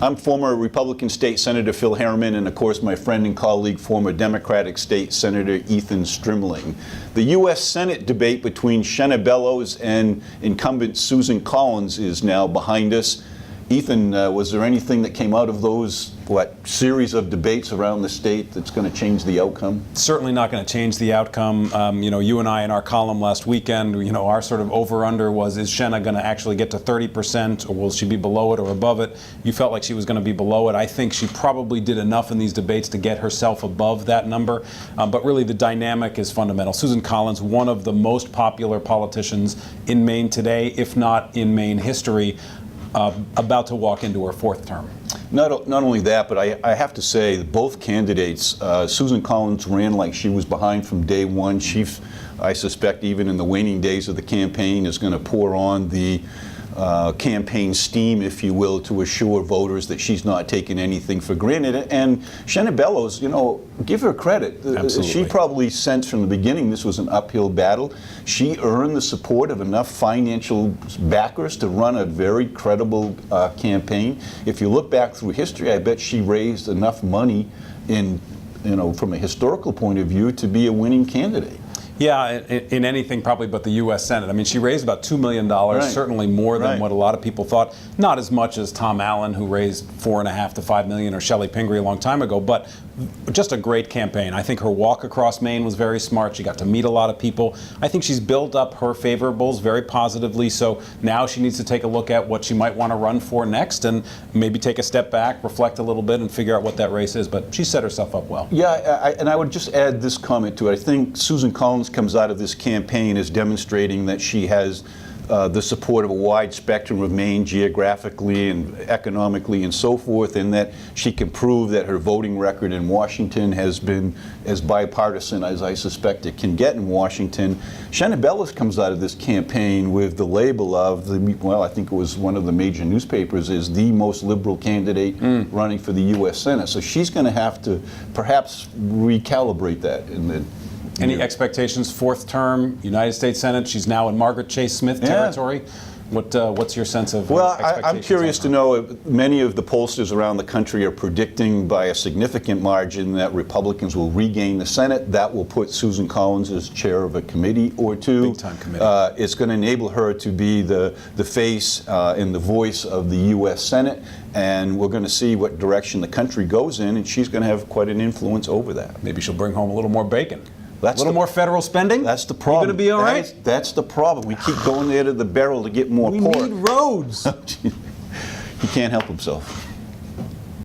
I'm former Republican State Senator Phil Harriman, and of course my friend and colleague, former Democratic State Senator Ethan Strimling. The U.S. Senate debate between Shenna Bellows and incumbent Susan Collins is now behind us. Ethan, was there anything that came out of those, series of debates around the state that's going to change the outcome? Certainly not going to change the outcome. You and I in our column last weekend, our sort of over-under was, is Shenna going to actually get to 30%, or will she be below it or above it? You felt like she was going to be below it. I think she probably did enough in these debates to get herself above that number. But really the dynamic is fundamental. Susan Collins, one of the most popular politicians in Maine today, if not in Maine history, about to walk into her fourth term. Not only that, but I have to say, both candidates, Susan Collins ran like she was behind from day one. She, I suspect, even in the waning days of the campaign, is going to pour on the campaign steam, if you will, to assure voters that she's not taking anything for granted. And Shenna Bellows, give her credit. Absolutely. She probably sensed from the beginning this was an uphill battle. She earned the support of enough financial backers to run a very credible campaign. If you look back through history, I bet she raised enough money from a historical point of view to be a winning candidate. Yeah, in anything probably but the U.S. Senate. I mean, she raised about $2 million, certainly more than what a lot of people thought. Not as much as Tom Allen, who raised $4.5 to $5 million, or Shelley Pingree a long time ago, but just a great campaign. I think her walk across Maine was very smart. She got to meet a lot of people. I think she's built up her favorables very positively, so now she needs to take a look at what she might want to run for next and maybe take a step back, reflect a little bit, and figure out what that race is. But she set herself up well. Yeah, and I would just add this comment to it. I think Susan Collins comes out of this campaign as demonstrating that she has the support of a wide spectrum of Maine geographically and economically and so forth, and that she can prove that her voting record in Washington has been as bipartisan as I suspect it can get in Washington. Shenna Bellows comes out of this campaign with the label of, I think it was one of the major newspapers, is the most liberal candidate running for the U.S. Senate. So she's going to have to perhaps recalibrate that in the Any expectations? Fourth term, United States Senate. She's now in Margaret Chase Smith territory. What's your sense of expectations? I'm curious to know, many of the pollsters around the country are predicting by a significant margin that Republicans will regain the Senate. That will put Susan Collins as chair of a committee or two. Big-time committee. It's going to enable her to be the face and the voice of the U.S. Senate, and we're going to see what direction the country goes in, and she's going to have quite an influence over that. Maybe she'll bring home a little more bacon. A little more federal spending? That's the problem. You going to be all right? That's the problem. We keep going there to the barrel to get more pork. We need roads. He can't help himself.